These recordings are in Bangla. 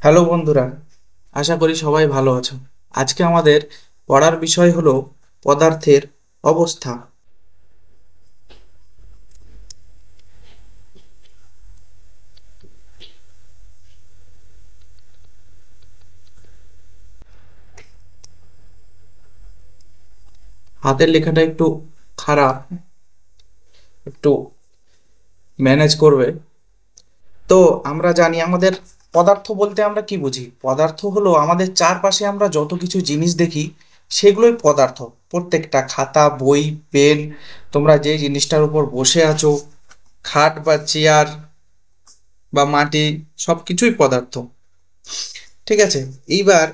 হ্যালো বন্ধুরা, আশা করি সবাই ভালো আছো। আজকে আমাদের পড়ার বিষয় হলো পদার্থের অবস্থা। হাতের লেখাটা একটু খারাপ, একটু ম্যানেজ করবে। তো আমরা জানি আমাদের পদার্থ বলতে আমরা কি বুঝি। পদার্থ হলো আমাদের চারপাশে আমরা যত কিছু জিনিস দেখি সেগুলোই পদার্থ। প্রত্যেকটা খাতা, বই, পেন, তোমরা যে জিনিসটার উপর বসে আছো, খাট বা চেয়ার বা মাটি, সব কিছুই পদার্থ। ঠিক আছে। এইবার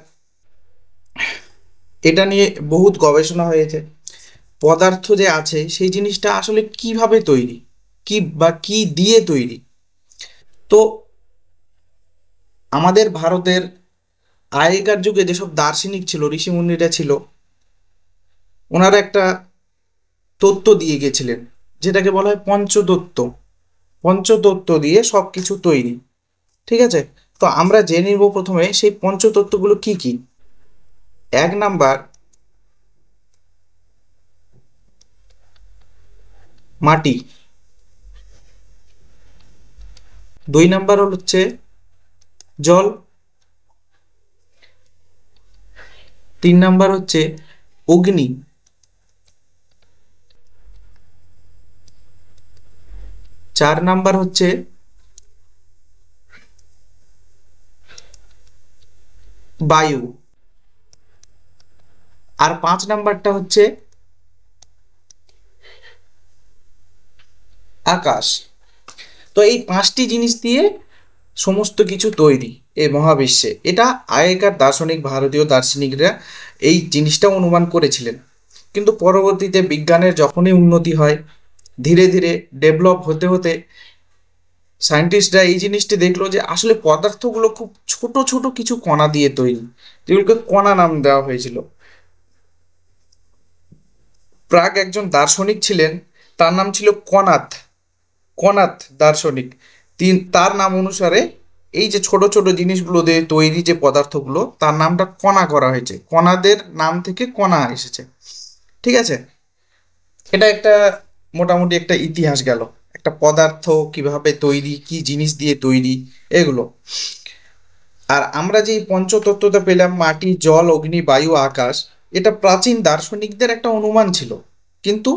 এটা নিয়ে বহুত গবেষণা হয়েছে। পদার্থ যে আছে সেই জিনিসটা আসলে কিভাবে তৈরি, কি বা কি দিয়ে তৈরি। তো আমাদের ভারতের আগেকার যুগে যেসব দার্শনিক ছিল, ঋষিমুনিরা ছিল, ওনারা একটা তত্ত্ব দিয়ে গেছিলেন, যেটাকে বলা হয় পঞ্চতত্ত্ব। পঞ্চতত্ত্ব দিয়ে সব কিছু তৈরি। ঠিক আছে। তো আমরা জেনে নিব প্রথমে সেই পঞ্চতত্ত্বগুলো কি কি। এক নাম্বার, মাটি। দুই নাম্বার হচ্ছে জল। তিন নাম্বার হচ্ছে অগ্নি। চার নাম্বার হচ্ছে বায়ু। আর পাঁচ নাম্বারটা হচ্ছে আকাশ। তো এই পাঁচটি জিনিস দিয়ে সমস্ত কিছু তৈরি এই মহাবিশ্বে। এটা আগেকার দার্শনিক, ভারতীয় দার্শনিকরা এই জিনিসটা অনুমান করেছিলেন। কিন্তু পরবর্তীতে বিজ্ঞানের যখনই উন্নতি হয়, ধীরে ধীরে ডেভেলপ হতে হতে সায়েন্টিস্টরা এই জিনিসটি দেখলো যে আসলে পদার্থগুলো খুব ছোট ছোট কিছু কণা দিয়ে তৈরি, যেগুলোকে কণা নাম দেওয়া হয়েছিল। প্রাগ একজন দার্শনিক ছিলেন, তার নাম ছিল কনাথ। কনাথ দার্শনিক। তার নাম অনুসারে এই যে ছোট ছোট জিনিসগুলো দিয়ে তৈরি যে পদার্থগুলো, তার নামটা কণা করা হয়েছে। কণাদের নাম থেকে কণা এসেছে। ঠিক আছে। এটা একটা মোটামুটি একটা ইতিহাস গেল, একটা পদার্থ কিভাবে তৈরি, কি জিনিস দিয়ে তৈরি, এগুলো। আর আমরা যে এই পঞ্চতত্ত্বটা পেলাম, মাটি, জল, অগ্নি, বায়ু, আকাশ, এটা প্রাচীন দার্শনিকদের একটা অনুমান ছিল। কিন্তু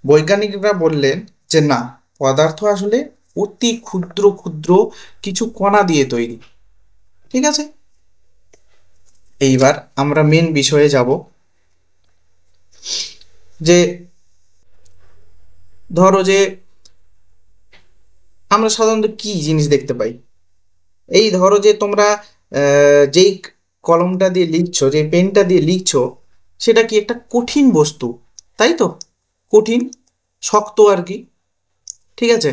বৈজ্ঞানিকরা বললেন যে না, পদার্থ আসলে অতি ক্ষুদ্র ক্ষুদ্র কিছু কণা দিয়ে তৈরি। ঠিক আছে। এইবার আমরা মেন বিষয়ে যাব, যে ধরো যে আমরা সাধারণত কি জিনিস দেখতে পাই। এই ধরো যে তোমরা যেই কলমটা দিয়ে লিখছো, যে পেনটা দিয়ে লিখছো, সেটা কি একটা কঠিন বস্তু, তাই তো? কঠিন, শক্ত আর কি। ঠিক আছে।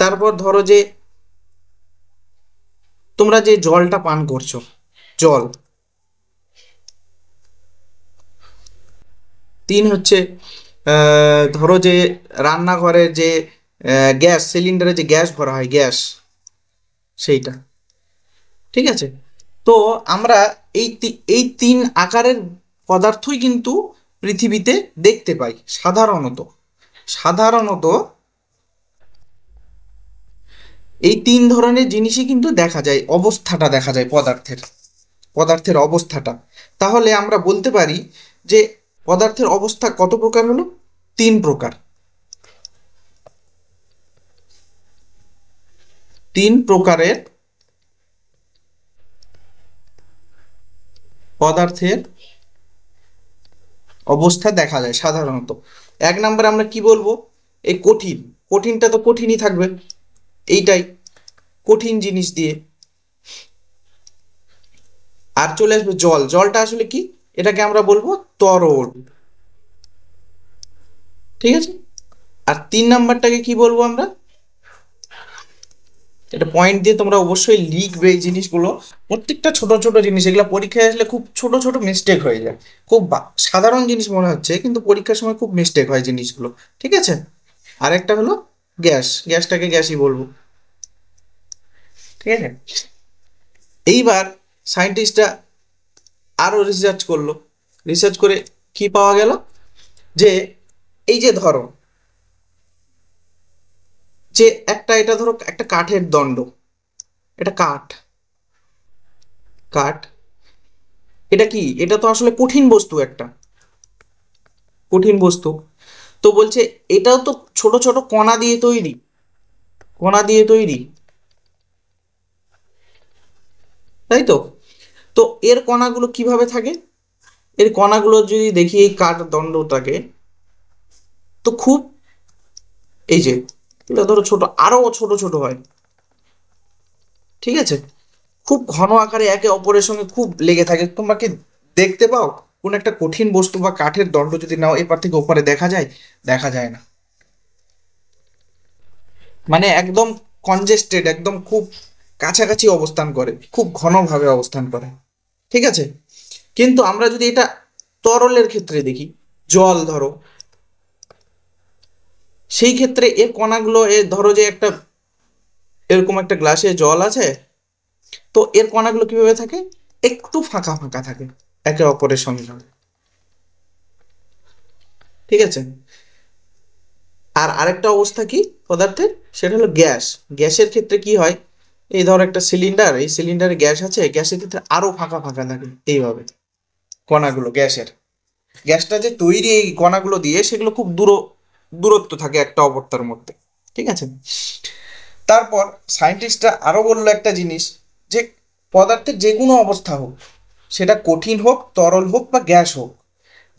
তারপর ধরো যে তোমরা যে জলটা পান করছো, জল। তিন হচ্ছে ধরো যে রান্নাঘরের যে গ্যাস সিলিন্ডারে যে গ্যাস ভরা হয়, গ্যাস, সেইটা। ঠিক আছে। তো আমরা এই তিন আকারের পদার্থই কিন্তু পৃথিবীতে দেখতে পাই সাধারণত। সাধারণত এই তিন ধরনের জিনিসই কিন্তু দেখা যায়, অবস্থাটা দেখা যায় পদার্থের, পদার্থের অবস্থাটা। তাহলে আমরা বলতে পারি যে পদার্থের অবস্থা কত প্রকার হলো? তিন প্রকার। তিন প্রকারের পদার্থের অবস্থা দেখা যায় সাধারণত। এক নম্বরে আমরা কি বলবো? এই কঠিন। কঠিনটা তো কঠিনই থাকবে, এইটাই কঠিন জিনিস দিয়ে। আর চলে আসবে জল। জলটা আসলে কি? এটাকে আমরা বলবো তরল। ঠিক আছে। আর তিন নাম্বারটাকে কি বলবো আমরা? এটা পয়েন্ট দিয়ে তোমরা অবশ্যই লিখবে এই জিনিসগুলো। প্রত্যেকটা ছোট ছোট জিনিস, এগুলো পরীক্ষায় আসলে খুব ছোট ছোট মিস্টেক হয়ে যায়। খুব সাধারণ জিনিস মনে হচ্ছে, কিন্তু পরীক্ষার সময় খুব মিস্টেক হয় জিনিসগুলো। ঠিক আছে। আরেকটা হলো গ্যাস। গ্যাসটাকে গ্যাসই বলবো। ঠিক আছে। এইবার সায়েন্টিস্টরা আরো রিসার্চ করলো, রিসার্চ করে কি পাওয়া গেল, যে এই যে ধরো যে এটা ধরো একটা কাঠের দণ্ড, এটা কাঠ, কাঠ, এটা কি, এটা তো আসলে কঠিন বস্তু, একটা কঠিন বস্তু। তো বলছে এটাও তো ছোট ছোট কণা দিয়ে তৈরি, কণা দিয়ে তৈরি, তাই তো। তো এর কণাগুলো কিভাবে থাকে, এর কণাগুলো যদি দেখি এই কাঠ দণ্ডটাকে, তো খুব, এই যে এটা ধরো ছোট, আরো ছোট ছোট হয়, ঠিক আছে, খুব ঘন আকারে একে অপরের সঙ্গে খুব লেগে থাকে। তোমরা কি দেখতে পাও কোন একটা কঠিন বস্তু বা কাঠের দণ্ড যদি নাও, এপার থেকে ওপারে দেখা যায়? দেখা যায় না। মানে একদম কনজেস্টেড, একদম খুব কাছাকাছি অবস্থান করে, খুব ঘনভাবে অবস্থান করে, ঠিক আছে। কিন্তু আমরা যদি এটা তরলের ক্ষেত্রে দেখি, জল ধরো, সেই ক্ষেত্রে এর কণাগুলো, এ ধরো যে একটা এরকম একটা গ্লাসে জল আছে, তো এর কণাগুলো কিভাবে থাকে, একটু ফাঁকা ফাঁকা থাকে একে অপরের সঙ্গে সঙ্গে, ঠিক আছে। আর আরেকটা অবস্থা কি পদার্থের, সেটা হলো গ্যাস। গ্যাসের ক্ষেত্রে কি হয়, এই ধর একটা সিলিন্ডার, এই সিলিন্ডারে গ্যাস আছে, গ্যাসের ক্ষেত্রে আরো ফাঁকা ফাঁকা থাকে এইভাবে কণাগুলো গ্যাসের, গ্যাসটা যে তৈরি এই কণাগুলো দিয়ে, সেগুলো খুব দূরত্ব থাকে একটা অপরটার মধ্যে, ঠিক আছে। তারপর সায়েন্টিস্টরা আরো বললো একটা জিনিস, যে পদার্থের যে কোনো অবস্থা হোক, সেটা কঠিন হোক, তরল হোক বা গ্যাস হোক,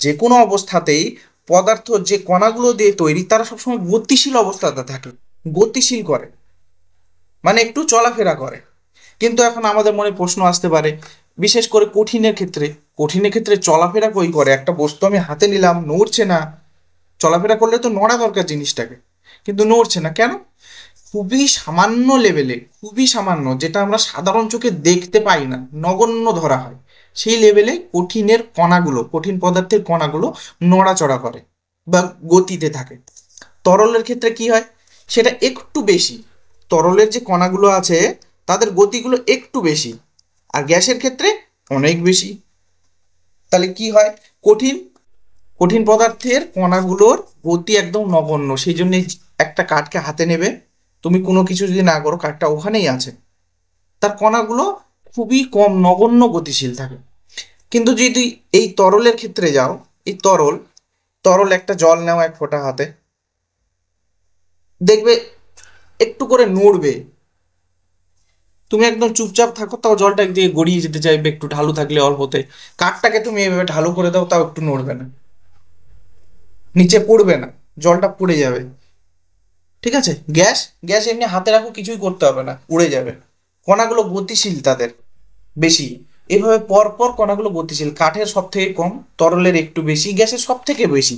যে কোনো অবস্থাতেই পদার্থ যে কণাগুলো দিয়ে তৈরি, তারা সবসময় গতিশীল অবস্থাতে থাকে, গতিশীল করে, মানে একটু চলাফেরা করে। কিন্তু এখন আমাদের মনে প্রশ্ন আসতে পারে, বিশেষ করে কঠিনের ক্ষেত্রে, কঠিনের ক্ষেত্রে চলাফেরা কই করে, একটা বস্তু আমি হাতে নিলাম, নড়ছে না, চলাফেরা করলে তো নড়া দরকার জিনিসটাকে, কিন্তু নড়ছে না কেন? খুবই সামান্য লেভেলে, খুবই সামান্য, যেটা আমরা সাধারণ চোখে দেখতে পাই না, নগণ্য ধরা হয়, সেই লেভেলে কঠিনের কণাগুলো, কঠিন পদার্থের কণাগুলো নড়াচড়া করে বা গতিতে থাকে। তরলের ক্ষেত্রে কি হয়, সেটা একটু বেশি, তরলের যে কণাগুলো আছে তাদের গতিগুলো একটু বেশি, আর গ্যাসের ক্ষেত্রে অনেক বেশি। তাহলে কি হয়, কঠিন কঠিন পদার্থের কণাগুলোর গতি একদম নগণ্য, সেই জন্য একটা কাঠকে হাতে নেবে, তুমি কোনো কিছু যদি না করো, কাঠটা ওখানেই আছে, তার কণাগুলো খুবই কম, নগণ্য গতিশীল থাকে। কিন্তু যদি এই তরলের ক্ষেত্রে যাও, এই তরল, তরল একটা জল নাও এক ফোঁটা হাতে, দেখবে একটু করে নড়বে, তুমি একদম চুপচাপ থাকো, তাও জলটা একদিকে গড়িয়ে যেতে চাইবে, একটু ঢালু থাকলে অল্পতে, কাঠটাকে তুমি এভাবে ঢালু করে দাও, তাও একটু নড়বে না, নিচে পড়বে না, জলটা পড়ে যাবে, ঠিক আছে। গ্যাস, গ্যাস এমনি হাতে রাখো, কিছুই করতে হবে না, উড়ে যাবে, কণাগুলো গতিশীল তাদের বেশি, এভাবে পর পর কণাগুলো গতিশীল, কাঠের সব থেকে কম, তরলের একটু বেশি, গ্যাসের সব থেকে বেশি,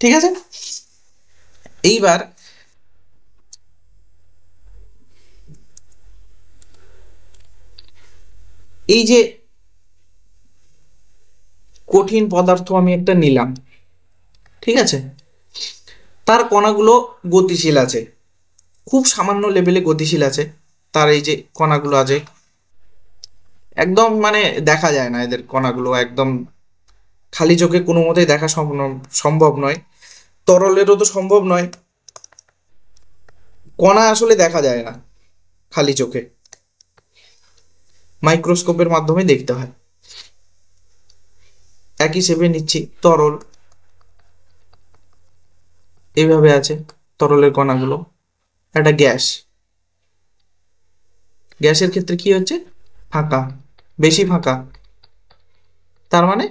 ঠিক আছে। এইবার এই যে কঠিন পদার্থ আমি একটা নিলাম, ঠিক আছে, তার কণাগুলো গতিশীল আছে, খুব সামান্য লেভেলে গতিশীল আছে, তার এই যে কণাগুলো আছে, একদম মানে দেখা যায় না এদের কণাগুলো, একদম খালি চোখে কোনো মতেই দেখা সম্ভব নয়, তরলেরও তো সম্ভব নয়, কণা আসলে দেখা যায় না খালি চোখে, মাইক্রোস্কোপের মাধ্যমে দেখতে হয়। একই হিসেবে নিচ্ছি তরল, এইভাবে আছে তরলের কণাগুলো, একটা গ্যাস, গ্যাসের ক্ষেত্রে কি হচ্ছে, ফাঁকা, বেশি ফাঁকা, তার মানে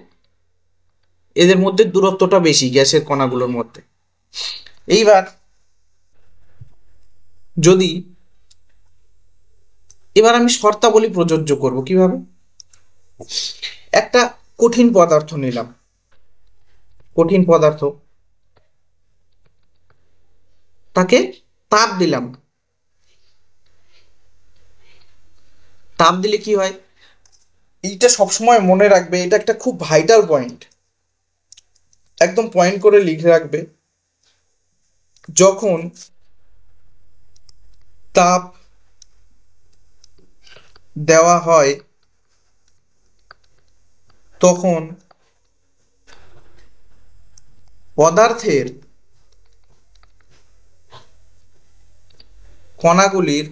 এদের মধ্যে দূরত্বটা বেশি গ্যাসের কণাগুলোর মধ্যে। এইবার যদি, এবার আমি শর্তাবলী প্রযোজ্য করব কিভাবে, একটা কঠিন পদার্থ নিলাম, কঠিন পদার্থ, তাকে তাপ দিলাম, তাপ দিলে কি হয়, এইটা সবসময় মনে রাখবে, এটা একটা খুব ভাইটাল পয়েন্ট, একদম পয়েন্ট করে লিখে রাখবে, যখন তাপ দেওয়া হয় তখন পদার্থের কণাগুলির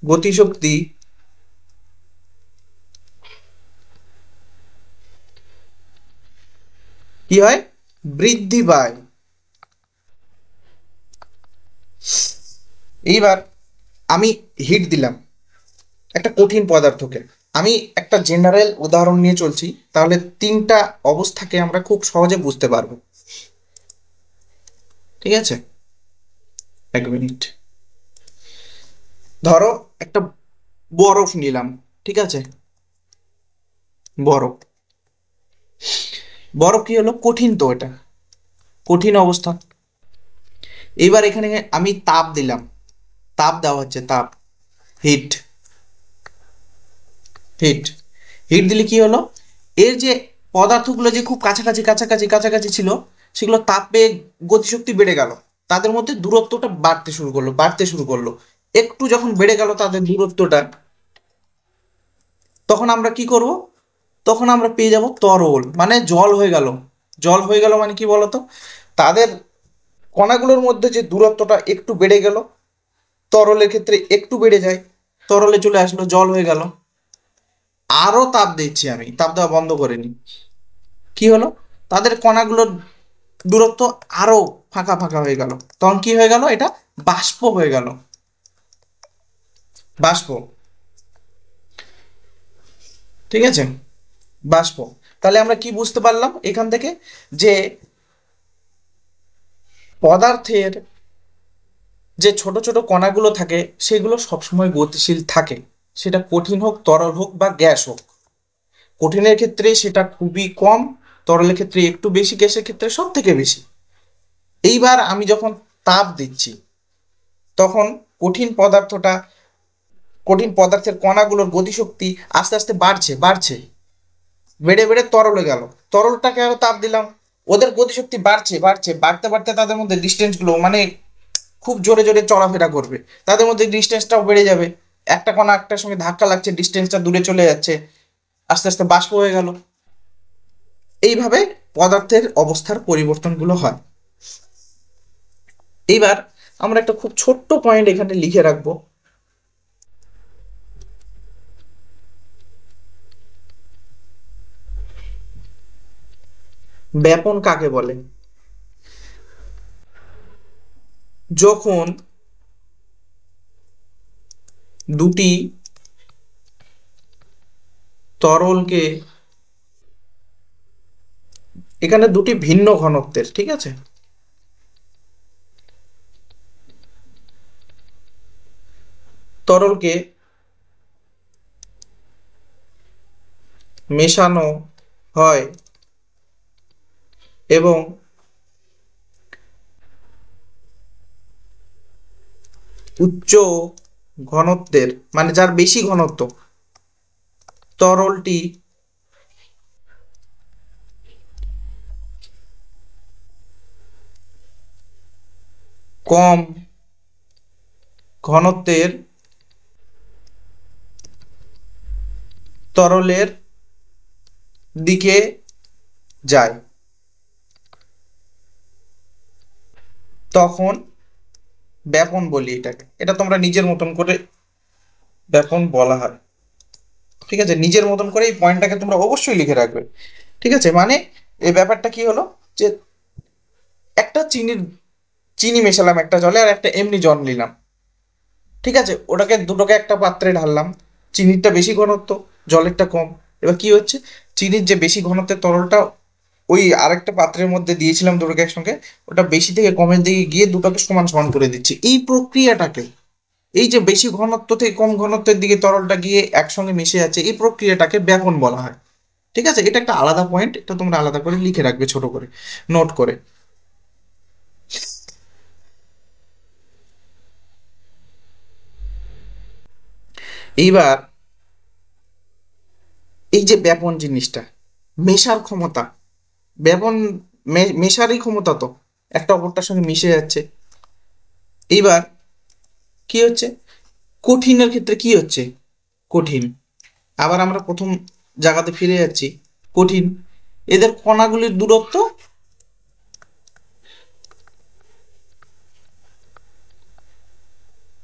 গতিশক্তি কি হয়, বৃদ্ধি পায়। এইবার আমি হিট দিলাম একটা কঠিন পদার্থকে, আমি একটা জেনারেল উদাহরণ নিয়ে চলছি, তাহলে তিনটা অবস্থাকে আমরা খুব সহজে বুঝতে পারবো। ঠিক আছে, এক মিনিট। ধরো একটা বরফ নিলাম, ঠিক আছে, বরফ। বরফ কি হলো, কঠিন, তো এটা কঠিন অবস্থা। এবার এখানে আমি তাপ দিলাম, তাপ দেওয়া হচ্ছে, তাপ, হিট, হিট। হিট দিলে কি হলো, এর যে পদার্থগুলো যে খুব কাছাকাছি কাছাকাছি কাছাকাছি ছিল, সেগুলো তাপে গতিশক্তি বেড়ে গেল, তাদের মধ্যে দূরত্বটা বাড়তে শুরু করলো, বাড়তে শুরু করলো। একটু যখন বেড়ে গেল তাদের দূরত্বটা, তখন আমরা কি করব, তখন আমরা পেয়ে যাব তরল, মানে জল হয়ে গেল। জল হয়ে গেল মানে কি বলতো, তাদের কণাগুলোর মধ্যে যে দূরত্বটা একটু বেড়ে গেল, তরলের ক্ষেত্রে একটু বেড়ে যায়, তরলে চলে আসলো, জল হয়ে গেল। আরো তাপ দিচ্ছি, আমি তাপ দেওয়া বন্ধ করিনি, কি হলো, তাদের কণাগুলোর দূরত্ব আরো ফাঁকা ফাঁকা হয়ে গেল, তখন কি হয়ে গেল, এটা বাষ্প হয়ে গেল, বাষ্প। ঠিক আছে, বাষ্প। তাহলে আমরা কি বুঝতে পারলাম এখান থেকে, যে পদার্থের যে ছোট ছোট কণাগুলো থাকে সেগুলো সবসময় গতিশীল থাকে, সেটা কঠিন হোক, তরল হোক বা গ্যাস হোক। কঠিনের ক্ষেত্রে সেটা খুবই কম, তরলের ক্ষেত্রে একটু বেশি, গ্যাসের ক্ষেত্রে সব থেকে বেশি। এইবার আমি যখন তাপ দিচ্ছি, তখন কঠিন পদার্থটা, কঠিন পদার্থের কণাগুলোর গতিশক্তি আস্তে আস্তে বাড়ছে বাড়ছে, বেড়ে বেড়ে তরলে গেল। তরলটাকে আরো তাপ দিলাম, ওদের গতিশক্তি বাড়ছে বাড়ছে, বাড়তে বাড়তে তাদের মধ্যে ডিস্টেন্সগুলো, মানে খুব জোরে জোরে চলাফেরা করবে, তাদের মধ্যে ডিস্টেন্সটাও বেড়ে যাবে। একটা কণা একটার সঙ্গে ধাক্কা লাগছে, ডিস্টেন্সটা দূরে চলে যাচ্ছে, আস্তে আস্তে বাষ্প হয়ে গেল। এইভাবে পদার্থের অবস্থার পরিবর্তনগুলো হয়। এইবার আমরা একটা খুব ছোট্ট পয়েন্ট এখানে লিখে রাখবো, ব্যাপন কাকে বলে। যখন দুটি তরলকে, এখানে দুটি ভিন্ন ঘনত্বের, ঠিক আছে, তরলকে মেশানো হয় এবং উচ্চ ঘনত্বের, মানে যার বেশি ঘনত্ব, তরলটি কম ঘনত্বের তরলের দিকে যায়, তখন ব্যাপন বলি এটাকে। এটা তোমরা নিজের মতন করে ব্যাপন বলা হয়। ঠিক আছে, নিজের মতন করে এই পয়েন্টটাকে তোমরা অবশ্যই লিখে রাখবে। ঠিক আছে, মানে এই ব্যাপারটা কি হলো, যে একটা চিনি মেশালাম একটা জলে, আর একটা এমনি জল নিলাম, ঠিক আছে, ওটাকে দুটোকে একটা পাত্রে ঢাললাম, চিনিরটা বেশি ঘনত্ব, জলেরটা কম। এবার কি হচ্ছে, চিনির যে বেশি ঘনত্বের তরলটা ওই আরেকটা পাত্রের মধ্যে দিয়েছিলাম দুটোকে একসঙ্গে, ওটা বেশি থেকে কমের দিকে গিয়ে দুটোকে সমান সমান করে দিচ্ছি। এই প্রক্রিয়াটাকে, এই যে বেশি ঘনত্ব থেকে কম ঘনত্বের দিকে তরলটা গিয়ে একসঙ্গে মিশে যাচ্ছে, এই প্রক্রিয়াটাকে ব্যাপন বলা হয়। ঠিক আছে, এটা একটা আলাদা পয়েন্ট, এটা তোমরা আলাদা করে লিখে রাখবে ছোট করে, নোট করে। এইবার এই যে ব্যাপন জিনিসটা, মেশার ক্ষমতা, ব্যাপন মেশারই ক্ষমতা, তো একটা অপরটার সঙ্গে মিশে যাচ্ছে। এইবার কি হচ্ছে, কঠিনের ক্ষেত্রে কি হচ্ছে? কঠিন। আবার আমরা প্রথম জায়গাতে ফিরে যাচ্ছি। কঠিন, এদের কণাগুলির দূরত্ব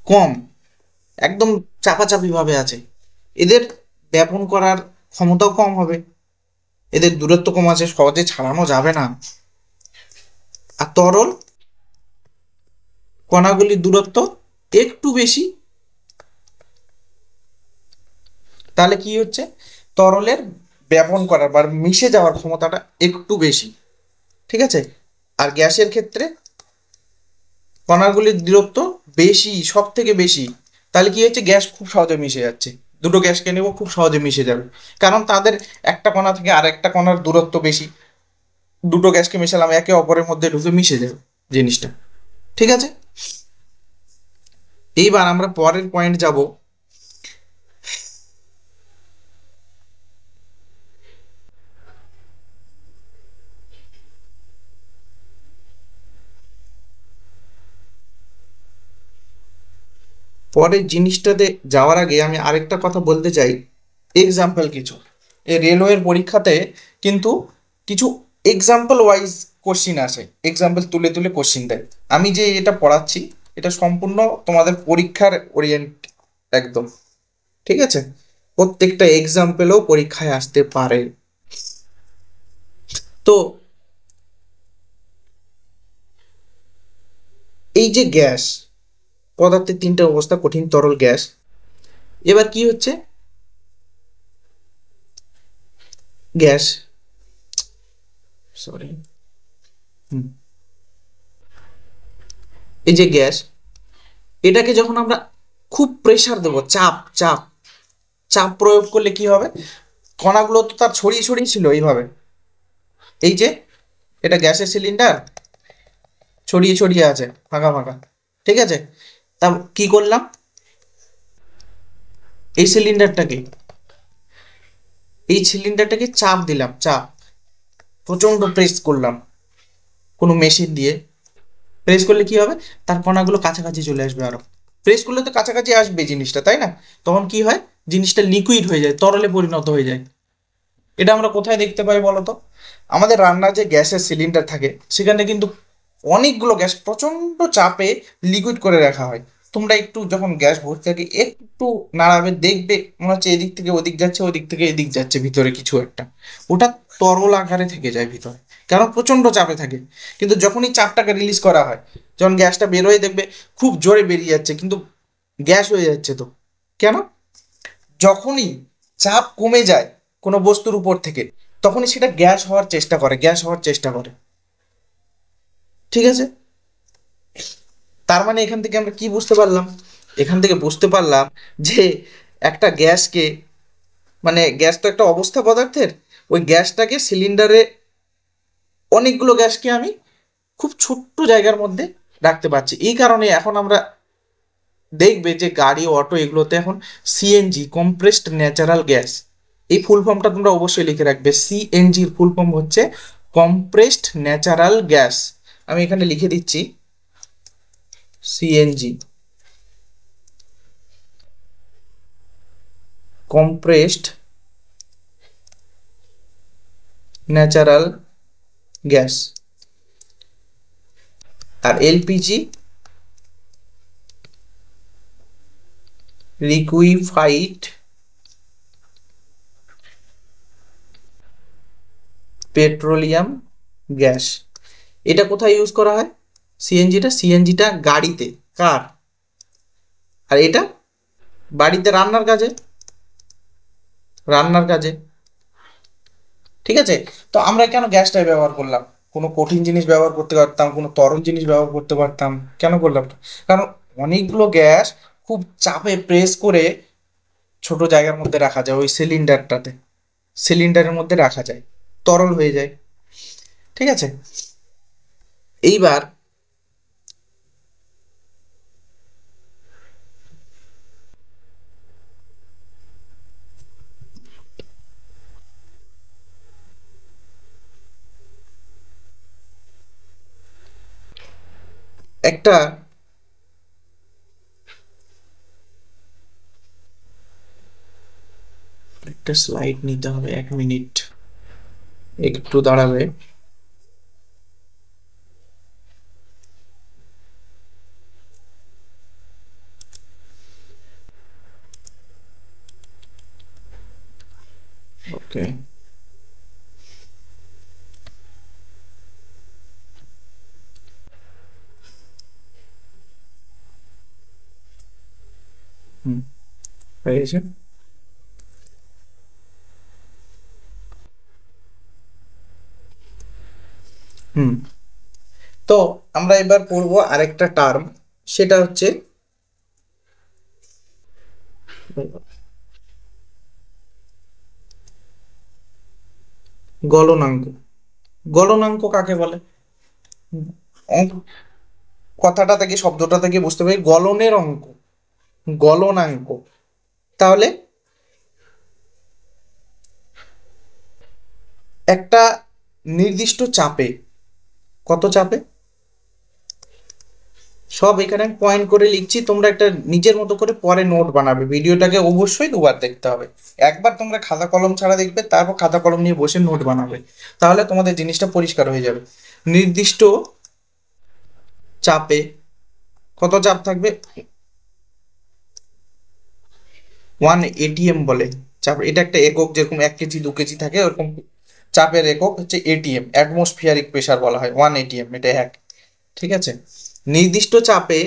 কম, একদম চাপাচাপি ভাবে আছে, এদের ব্যাপন করার ক্ষমতাও কম হবে, এদের দূরত্ব কম আছে, সহজে ছাড়ানো যাবে না। আর তরল কণাগুলির দূরত্ব একটু বেশি, তাহলে কি হচ্ছে? তরলের ব্যাপন করার বা মিশে যাওয়ার ক্ষমতাটা একটু বেশি, ঠিক আছে। আর গ্যাসের ক্ষেত্রে কণাগুলির দূরত্ব বেশি, সব থেকে বেশি, তাহলে কি হচ্ছে? গ্যাস খুব সহজে মিশে যাচ্ছে, দুটো গ্যাসকে নেব খুব সহজে মিশে যাবে, কারণ তাদের একটা কণা থেকে আরেকটা কণার দূরত্ব বেশি, দুটো গ্যাসকে মেশালাম একে অপরের মধ্যে ঢুকে মিশে যাবে জিনিসটা, ঠিক আছে। এইবার আমরা পরের পয়েন্ট যাব। পরের জিনিসটাতে যাওয়ার আগে আমি আরেকটা কথা বলতে চাই, এক্সাম্পল কিছু, এই রেলওয়ের পরীক্ষাতে কিন্তু কিছু এক্সাম্পল ওয়াইজ কোশ্চিন আসে, এক্সাম্পল তুলে তুলে কোশ্চিন দেয়। আমি যে এটা পড়াচ্ছি এটা সম্পূর্ণ তোমাদের পরীক্ষার ওরিয়েন্ট একদম, ঠিক আছে। প্রত্যেকটা এক্সাম্পলও পরীক্ষায় আসতে পারে। তো এই যে গ্যাস, পদার্থের তিনটা অবস্থা, কঠিন, তরল, গ্যাস। এবার কি হচ্ছে? গ্যাস, সরি, এই যে গ্যাস, এটাকে যখন আমরা খুব প্রেসার দেবো, চাপ চাপ চাপ প্রয়োগ করলে কি হবে? কণাগুলো তো তার ছড়িয়ে ছড়িয়ে ছিল এইভাবে, এই যে এটা গ্যাসের সিলিন্ডার, ছড়িয়ে ছড়িয়ে আছে ফাঁকা ফাঁকা, ঠিক আছে। তা কি করলাম? এই সিলিন্ডারটাকে চাপ দিলাম, চাপ প্রচন্ড প্রেস করলাম কোনো মেশিন দিয়ে। প্রেস করলে কি হবে? তার কণাগুলো কাছাকাছি চলে আসবে আরো। প্রেস করলে তো কাছাকাছি আসবে জিনিসটা, তাই না? তখন কি হয়? জিনিসটা লিকুইড হয়ে যায়, তরলে পরিণত হয়ে যায়। এটা আমরা কোথায় দেখতে পাই বলো তো? আমাদের রান্নার যে গ্যাসের সিলিন্ডার থাকে সেখানে কিন্তু অনেকগুলো গ্যাস প্রচণ্ড চাপে লিকুইড করে রাখা হয়। তোমরা একটু যখন গ্যাস ভর্তি থাকে একটু নাড়াবে, দেখবে মনে হচ্ছে এদিক থেকে ওদিক যাচ্ছে, ওদিক থেকে এদিক যাচ্ছে, ভিতরে কিছু একটা, ওটা তরল আকারে থেকে যায় ভিতরে, কারণ প্রচণ্ড চাপে থাকে। কিন্তু যখনই চাপটাকে রিলিজ করা হয়, যখন গ্যাসটা বেরোয় দেখবে খুব জোরে বেরিয়ে যাচ্ছে, কিন্তু গ্যাস হয়ে যাচ্ছে তো। কেন? যখনই চাপ কমে যায় কোনো বস্তুর উপর থেকে, তখনই সেটা গ্যাস হওয়ার চেষ্টা করে, গ্যাস হওয়ার চেষ্টা করে, ঠিক আছে। তার মানে এখান থেকে আমরা কি বুঝতে পারলাম? এখান থেকে বুঝতে পারলাম যে একটা গ্যাসকে, মানে গ্যাস তো একটা অবস্থা পদার্থের, ওই গ্যাসটাকে সিলিন্ডারে, অনেকগুলো গ্যাসকে আমি খুব ছোট্ট জায়গার মধ্যে রাখতে পারছি। এই কারণে এখন আমরা দেখবে যে গাড়ি, অটো, এগুলোতে এখন সিএনজি, কম্প্রেসড ন্যাচারাল গ্যাস, এই ফুল ফর্মটা তোমরা অবশ্যই লিখে রাখবে। সিএনজির ফুল ফর্ম হচ্ছে কম্প্রেসড ন্যাচারাল গ্যাস। আমি এখানে লিখে দিচ্ছি সিএনজি, কম্প্রেসড ন্যাচারাল গ্যাস। আর এলপিজি, লিকুইফাইড পেট্রোলিয়াম গ্যাস। এটা কোথায় ইউজ করা হয়? সিএনজিটা গাড়িতে, কার, আর এটা বাড়িতে রান্নার কাজে, রান্নার কাজে, ঠিক আছে। তো আমরা কেন গ্যাসটাই ব্যবহার করলাম? কোনো কঠিন জিনিস ব্যবহার করতে পারতাম, কোনো তরল জিনিস ব্যবহার করতে পারতাম, কেন করলাম না? কারণ অনেকগুলো গ্যাস খুব চাপে প্রেস করে ছোট জায়গার মধ্যে রাখা যায়, ওই সিলিন্ডারটাতে, সিলিন্ডারের মধ্যে রাখা যায়, তরল হয়ে যায়, ঠিক আছে। এইবার একটা একটা স্লাইড নিতে হবে, 1 মিনিট একটু দাঁড়াবে। ওকে, হয়ে গেছে। হুম, তো আমরা এবার পড়বো আরেকটা টার্ম, সেটা হচ্ছে গলনাঙ্ক। গলনাঙ্ক কাকে বলে? অঙ্ক, কথাটা থেকে শব্দটা থেকে বুঝতে পারি গলনের অঙ্ক, গলনাঙ্ক। তাহলে একটা নির্দিষ্ট চাপে, কত চাপে, সব এখানে আমি পয়েন্ট করে লিখছি, তোমরা একটা নিজের মতো করে পরে নোট বানাবে। ভিডিওটাকে অবশ্যই দুবার দেখতে হবে। একবার তোমরা খাতা কলম ছাড়া দেখবে, তারপর খাতা কলম নিয়ে বসে নোট বানাবে, তাহলে তোমাদের জিনিসটা পরিষ্কার হয়ে যাবে। নির্দিষ্ট চাপে কত চাপ থাকবে? 1 ATM বলে চাপ। এটা একটা একক, যেরকম 1 কেজি 2 কেজি থাকে, ওরকম চাপের একক হচ্ছে ATM, অ্যাটমসফিয়ারিক প্রেসার বলা হয়। 1 ATM এটা এক, ঠিক আছে। নির্দিষ্ট চাপে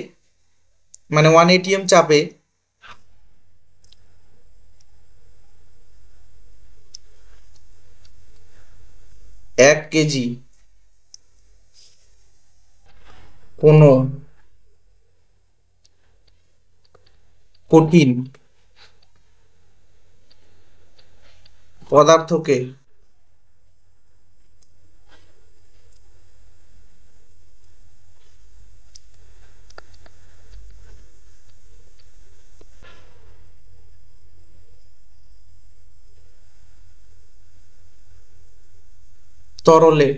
মানে 1 ATM চাপে 1 কেজি কোনো কঠিন পদার্থকে তরলে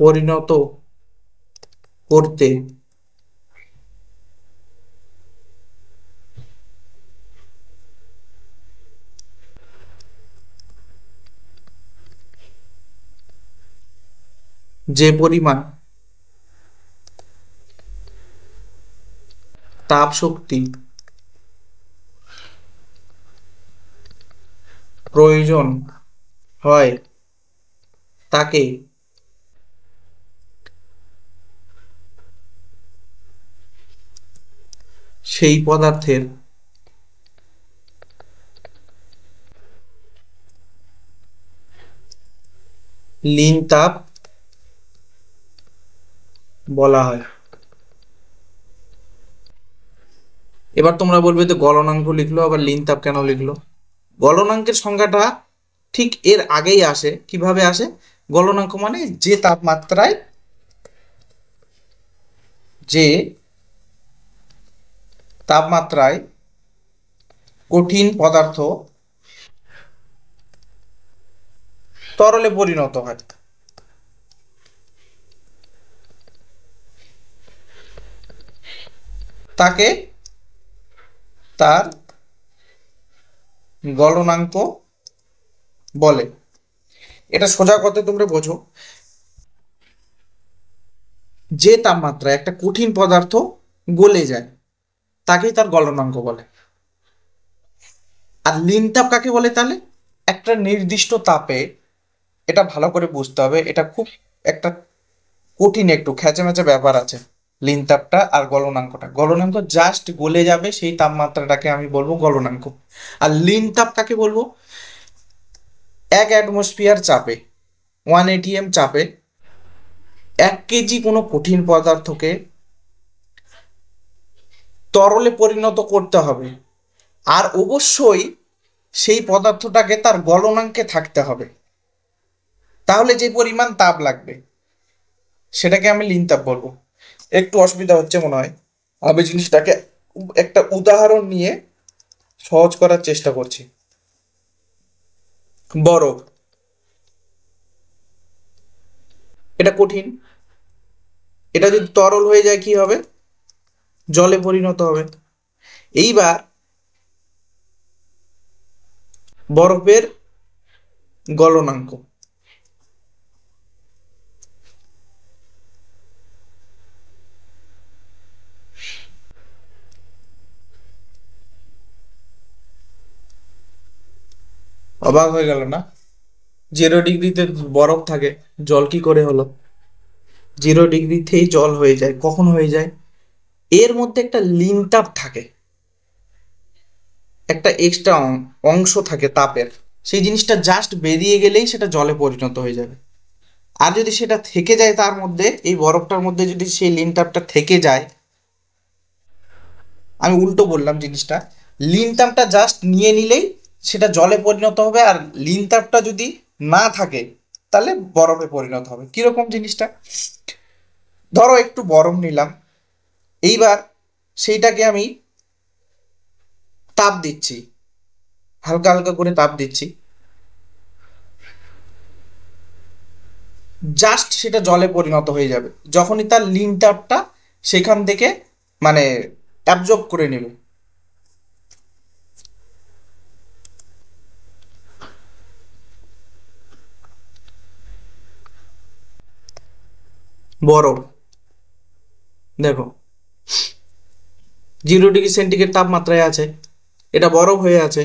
পরিণত করতে যে পরিমাণ তাপ শক্তি প্রয়োজন হয়, তাকে সেই পদার্থের লীন তাপ বলা হয়। এবার তোমরা বলবে যে গলনাঙ্ক লিখলো, আবার লীন তাপ কেন লিখলো? গলনাঙ্কের সংজ্ঞাটা ঠিক এর আগেই আসে। কিভাবে আসে? গলনাঙ্ক মানে যে তাপমাত্রায়, যে তাপমাত্রায় কঠিন পদার্থ তরলে পরিণত হয়, তাকে তার গলনাঙ্ক বলে। এটা সোজা কথায় তোমরা বোঝো, যে তাপমাত্রায় একটা কঠিন পদার্থ গলে যায় তাকেই তার গলনাঙ্ক বলে। আর লীন তাপ কাকে বলে তাহলে? একটা নির্দিষ্ট তাপে, এটা ভালো করে বুঝতে হবে, এটা খুব একটা কঠিন, একটু খ্যাচেমেচে ব্যাপার আছে। লীন তাপটা আর গলনাঙ্কটা, গলনাঙ্ক জাস্ট গলে যাবে সেই তাপমাত্রাটাকে আমি বলবো গলনাঙ্ক। আর লীন তাপ কাকে বলবো? 1 অ্যাটমসফিয়ার চাপে, 1 ATM চাপে 1 কেজি কোনো কঠিন পদার্থকে তরলে পরিণত করতে হবে, আর অবশ্যই সেই পদার্থটাকে তার গলনাঙ্কে থাকতে হবে। তাহলে যে পরিমাণ তাপ লাগবে সেটাকে আমি লীন তাপ বলবো। একটু অসুবিধা হচ্ছে মনে হয়, আমি জিনিসটাকে একটা উদাহরণ নিয়ে সহজ করার চেষ্টা করছি। বরফ, এটা কঠিন, এটা যদি তরল হয়ে যায় কি হবে? জলে পরিণত হবে। এইবার বরফের গলনাঙ্ক। অবাক হয়ে গেল না? 0 ডিগ্রিতে বরফ থাকে, জল কি করে হলো? 0 ডিগ্রিতেই জল হয়ে যায়। কখন হয়ে যায়? এর মধ্যে একটা লিনতাপ থাকে, একটা এক্সট্রা অংশ থাকে তাপের, সেই জিনিসটা জাস্ট বেরিয়ে গেলেই সেটা জলে পরিণত হয়ে যাবে। আর যদি সেটা থেকে যায় তার মধ্যে, এই বরফটার মধ্যে যদি সেই লিনতাপটা থেকে যায়, আমি উল্টো বললাম জিনিসটা, লিনতাপটা জাস্ট নিয়ে নিলেই সেটা জলে পরিণত হবে, আর লিনতাপটা যদি না থাকে তাহলে বরফে পরিণত হবে। কিরকম জিনিসটা? ধরো একটু বরফ নিলাম, এইবার সেইটাকে আমি তাপ দিচ্ছি, হালকা হালকা করে তাপ দিচ্ছি, জাস্ট সেটা জলে পরিণত হয়ে যাবে যখনই তার লিনটাপটা সেখান থেকে মানে অ্যাবজর্ব করে নেবে। বরফ দেখো 0 ডিগ্রি সেন্টিগ্রেড তাপমাত্রায় আছে, এটা বরফ হয়ে আছে।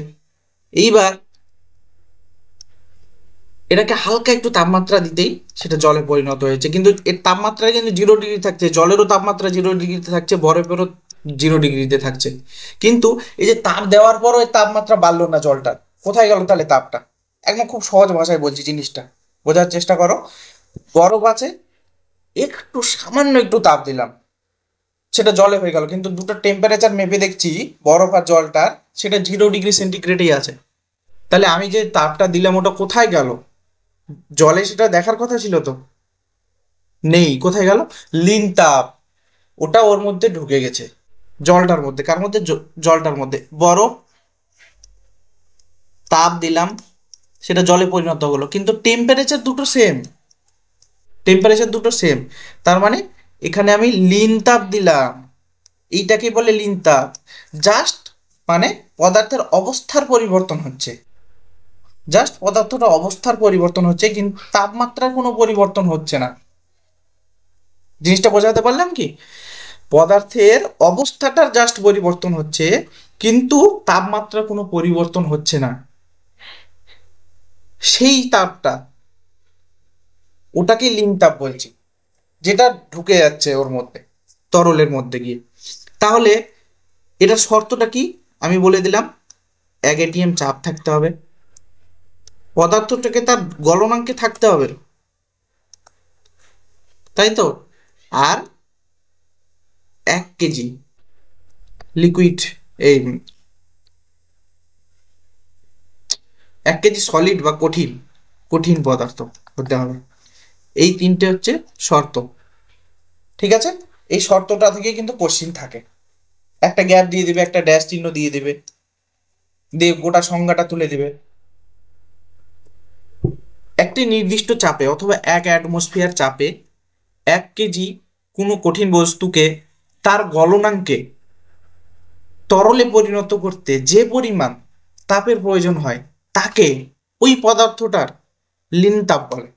এইবার এটাকে হালকা একটু তাপমাত্রা দিতেই সেটা জলে পরিণত হয়েছে, কিন্তু এর তাপমাত্রা কিন্তু 0 ডিগ্রি থাকছে, জলেরও তাপমাত্রা 0 ডিগ্রিতে থাকছে, বরফেরও 0 ডিগ্রিতে থাকছে। কিন্তু এই যে তাপ দেওয়ার পরও এই তাপমাত্রা বাড়লো না জলটার, কোথায় গেল তাহলে তাপটা? একদম খুব সহজ ভাষায় বলছি, জিনিসটা বোঝার চেষ্টা করো। বরফ আছে, একটু সামান্য একটু তাপ দিলাম, সেটা জলে হয়ে গেল, কিন্তু দুটো টেম্পারেচার মেপে দেখছি বরফ আর জলটার, সেটা 0 ডিগ্রি সেন্টিগ্রেডই আছে। তাহলে আমি যে তাপটা দিলাম ওটা কোথায় গেল? জলে সেটা দেখার কথা ছিল তো, নেই। কোথায় গেল? লিন তাপ, ওটা ওর মধ্যে ঢুকে গেছে, জলটার মধ্যে। কার মধ্যে? জলটার মধ্যে। বরফ, তাপ দিলাম, সেটা জলে পরিণত হলো, কিন্তু টেম্পারেচার দুটো সেম, টেম্পারেচার দুটো সেম। তার মানে এখানে আমি লিন তাপ দিলাম, এইটাকে বলে লিন তাপ। জাস্ট মানে পদার্থের অবস্থার পরিবর্তন হচ্ছে, জাস্ট পদার্থটা অবস্থার পরিবর্তন হচ্ছে, কিন্তু তাপমাত্রার কোনো পরিবর্তন হচ্ছে না। জিনিসটা বোঝাতে পারলাম কি? পদার্থের অবস্থাটার জাস্ট পরিবর্তন হচ্ছে, কিন্তু তাপমাত্রার কোনো পরিবর্তন হচ্ছে না। সেই তাপটা, ওটাকে লিন তাপ বলছি, যেটা ঢুকে যাচ্ছে ওর মধ্যে, তরলের মধ্যে গিয়ে। তাহলে এটার শর্তটা কি? আমি বলে দিলাম, 1 atm চাপ থাকতে হবে, পদার্থটাকে তার গলনাঙ্কে থাকতে হবে, তাই তো? আর 1 কেজি লিকুইড, এই 1 কেজি সলিড বা কঠিন, কঠিন পদার্থ হতে হবে। এই তিনটে হচ্ছে শর্ত, ঠিক আছে? এই শর্তটা থেকে কিন্তু কোশ্চিন থাকে, একটা গ্যাপ দিয়ে দিবে, একটা ড্যাশ চিহ্ন দিয়ে দিবে, দিয়ে গোটা সংজ্ঞাটা তুলে দিবে। একটি নির্দিষ্ট চাপে অথবা 1 অ্যাটমসফিয়ার চাপে 1 কেজি কোনো কঠিন বস্তুকে তার গলনাঙ্কে তরলে পরিণত করতে যে পরিমাণ তাপের প্রয়োজন হয় তাকে ওই পদার্থটার লিন তাপ বলে।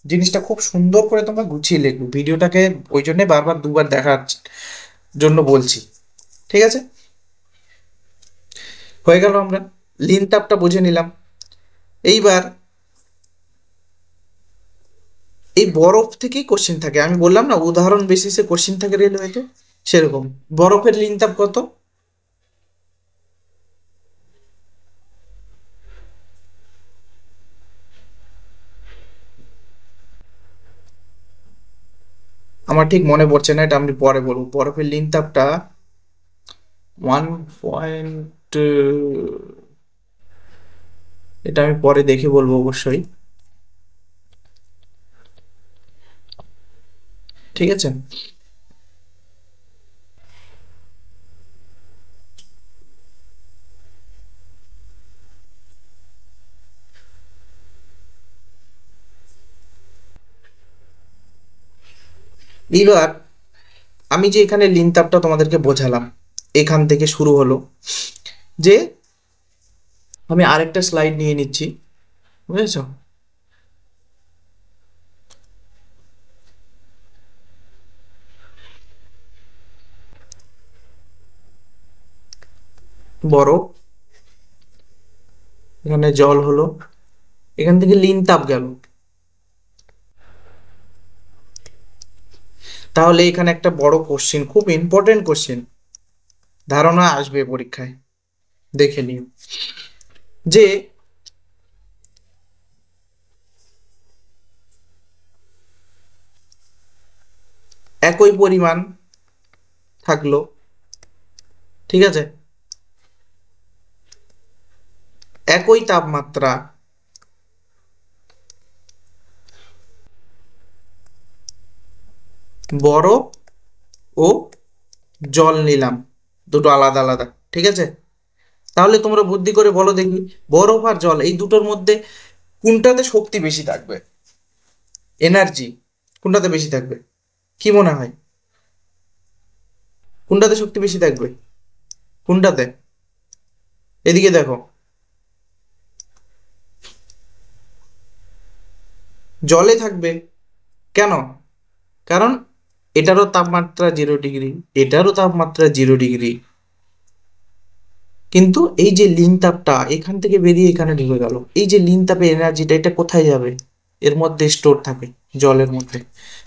জিনিসটা খুব সুন্দর করে তোমরা গুছিয়ে লিখবে, ভিডিওটাকে ওই জন্য বারবার দুবার দেখার জন্য বলছি, ঠিক আছে? হয়ে গেল, আমরা লিন তাপটা বুঝে নিলাম। এইবার এই বরফ থেকেই কোশ্চেন থাকে, আমি বললাম না উদাহরণ বেসিসে কোশ্চেন থাকে রেলওয়েতে, সেরকম বরফের লিন তাপ কত? আমার ঠিক মনে পড়ছে না, এটা আমি পরে বলবো। বরফের লিন তাপটা 1 পয়েন্ট, এটা আমি পরে দেখে বলবো অবশ্যই, ঠিক আছে? এইবার আমি যে এখানে লিন তাপটা তোমাদেরকে বোঝালাম, এখান থেকে শুরু হলো যে আমি আরেকটা স্লাইড নিয়ে নিচ্ছি, বুঝেছো? বরফ, এখানে জল হলো, এখান থেকে লিন তাপ গেল। তাহলে এখানে একটা বড় কোশ্চেন, খুব ইম্পর্টেন্ট কোশ্চেন, ধারণা আসবে পরীক্ষায়, দেখে নিও। যে একই পরিমাণ থাকলো, ঠিক আছে, একই তাপমাত্রা, বরফ ও জল নিলাম, দুটো আলাদা আলাদা, ঠিক আছে। তাহলে তোমরা বুদ্ধি করে বলো দেখি, বরফ আর জল এই দুটোর মধ্যে কোনটাতে শক্তি বেশি থাকবে, এনার্জি কোনটাতে বেশি থাকবে, কি মনে হয়? কোনটাতে শক্তি বেশি থাকবে? কোনটাতে? এদিকে দেখো, জলে থাকবে। কেন? কারণ এটারও তাপমাত্রা 0 ডিগ্রি, এটারও তাপমাত্রা 0 ডিগ্রি, কিন্তু এই যে লিন তাপটা এখান থেকে বেরিয়ে এখানে ঢুকে গেল, এই যে লিন তাপের এনার্জিটা এটা কোথায় যাবে? এর মধ্যে স্টোর থাকে, জলের মধ্যে।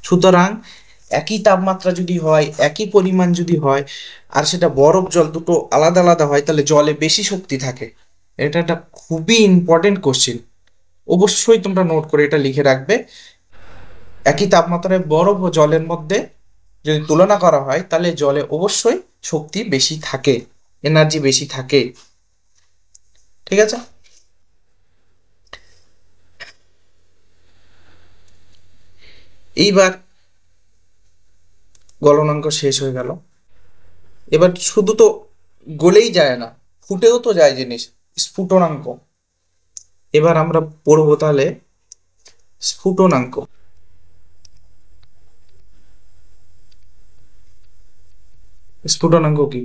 সুতরাং একই তাপমাত্রা যদি হয়, একই পরিমাণ যদি হয়, আর সেটা বরফ জল দুটো আলাদা আলাদা হয়, তাহলে জলে বেশি শক্তি থাকে। এটা একটা খুবই ইম্পর্টেন্ট কোশ্চেন, অবশ্যই তোমরা নোট করে এটা লিখে রাখবে। একই তাপমাত্রায় বরফ ও জলের মধ্যে যদি তুলনা করা হয়, তাহলে জলে অবশ্যই শক্তি বেশি থাকে, এনার্জি বেশি থাকে, ঠিক আছে। এইবার গলনাঙ্ক শেষ হয়ে গেল। এবার শুধু তো গলেই যায় না, ফুটেও তো যায় জিনিস, স্ফুটনাঙ্ক। এবার আমরা পড়বো তাহলে স্ফুটনাঙ্ক। স্ফুটনাঙ্ক কি?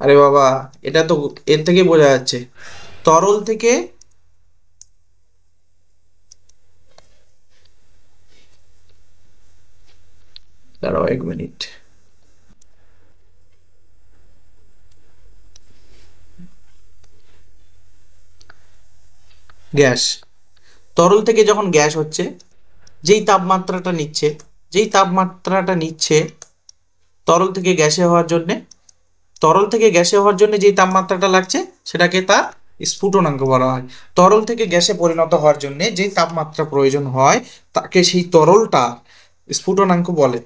আরে বাবা, এটা তো এর থেকে বোঝা যাচ্ছে, তরল থেকে, দাঁড়াও 1 মিনিট, গ্যাস, তরল থেকে যখন গ্যাস হচ্ছে, যেই তাপমাত্রাটা নিচ্ছে, যেই তাপমাত্রাটা নিচ্ছে তরল থেকে গ্যাসে হওয়ার জন্যে, তরল থেকে গ্যাসে হওয়ার জন্য যেই তাপমাত্রাটা লাগছে সেটাকে তার স্ফুটনাঙ্ক বলা হয়। তরল থেকে গ্যাসে পরিণত হওয়ার জন্য যেই তাপমাত্রা প্রয়োজন হয়, তাকে সেই তরলটা স্ফুটনাঙ্ক বলে,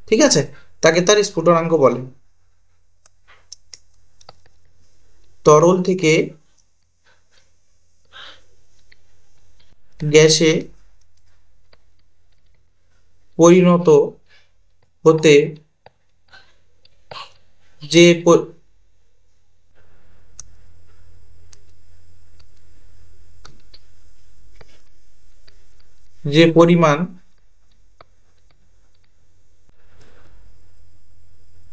ঠিক আছে, তাকে তার স্ফুটনাঙ্ক বলে। তরল থেকে গ্যাসে পরিণত হতে যে যে পরিমাণ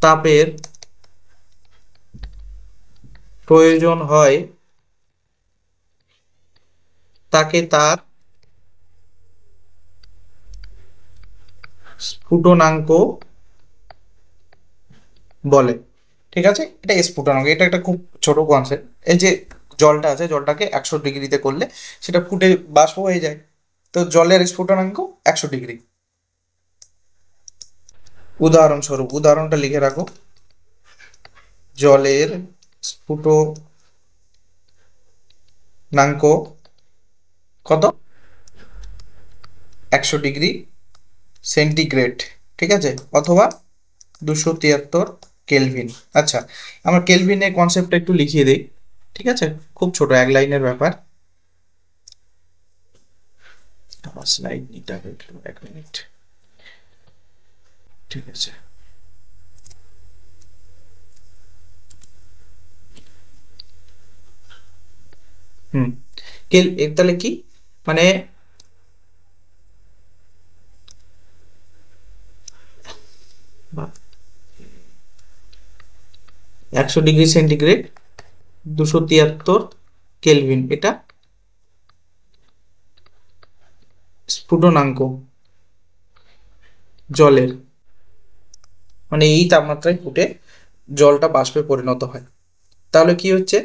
তাপের প্রয়োজন হয়, তাকে তার স্ফুটনাঙ্ক বলে, ঠিক আছে। এটা স্ফুটনাঙ্ক, এটা একটা খুব ছোট কনসেপ্ট। এই যে জলটা আছে, জলটাকে 100 ডিগ্রিতে করলে সেটা ফুটে বাষ্প হয়ে যায়, তো জলের স্ফুটনাঙ্ক 100 ডিগ্রি। উদাহরণস্বরূপ, উদাহরণটা লিখে রাখো, জলের স্ফুটনাঙ্ক কত? 100 ডিগ্রি সেন্টিগ্রেড, ঠিক আছে, অথবা 273 কেলভিন। আচ্ছা, আমার কেলভিনের কনসেপ্টটা একটু লিখিয়ে দিই, ঠিক আছে, খুব ছোট 1 লাইনের ব্যাপার। আমার স্লাইড নিতে হবে একটু, 1 মিনিট, ঠিক আছে। হুম, তাহলে কি মানে, 100 ডিগ্রি সেন্টিগ্রেড 273 কেলভিন, এটা স্ফুটনাঙ্ক জলের, মানে এই তাপমাত্রায় ফুটে জলটা বাষ্পে পরিণত হয়। তাহলে কি হচ্ছে,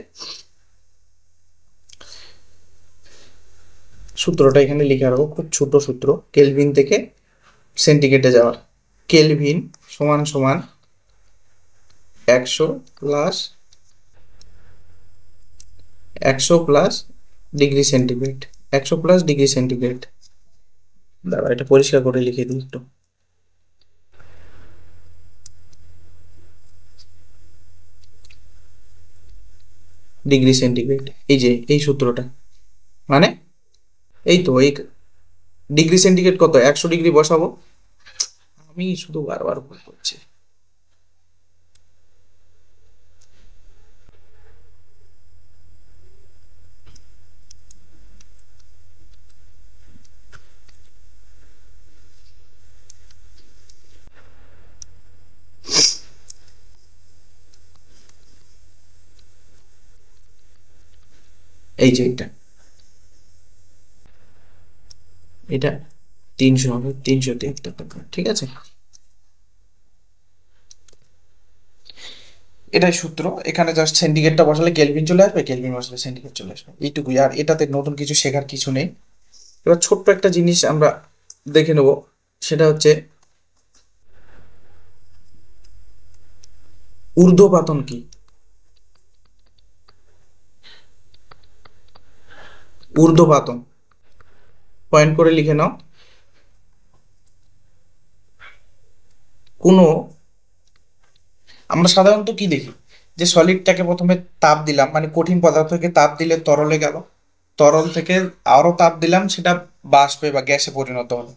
সূত্রটা এখানে লিখে রাখো, খুব ছোট সূত্র, কেলভিন থেকে সেন্টিগ্রেডে যাওয়ার। কেলভিন সমান সমান 100 plus degree centigrade, 100 plus degree centigrade. দাঁড়া, এটা পরিষ্কার করে লিখে দিই একটু। ডিগ্রি সেন্টিগ্রেড, এই যে এই সূত্রটা, মানে এই তো এই ডিগ্রি সেন্টিগ্রেড কত, 100 ডিগ্রি বসাবো, আমি শুধু বারবার ভুল করছি। এই যে এটা 300 হবে, 373, ঠিক আছে। এটাই সূত্র, এখানে জাস্ট সেন্টিগ্রেডটা বসালে কেলভিন চলে আসবে, কেলভিন বসালে সেন্টিগ্রেড চলে আসবে, এইটুকুই। আর এটাতে নতুন কিছু শেখার কিছু নেই। এবার ছোট্ট একটা জিনিস আমরা দেখে নেব, সেটা হচ্ছে ঊর্ধ্বপাতন কি। ঊর্ধ্বপাতন পয়েন্ট করে লিখে নাও। কোনো, আমরা সাধারণত কি দেখি, যে সলিডটাকে প্রথমে তাপ দিলাম, মানে কঠিন পদার্থকে তাপ দিলে তরলে গেল, তরল থেকে আরো তাপ দিলাম, সেটা বাষ্পে বা গ্যাসে পরিণত হলো।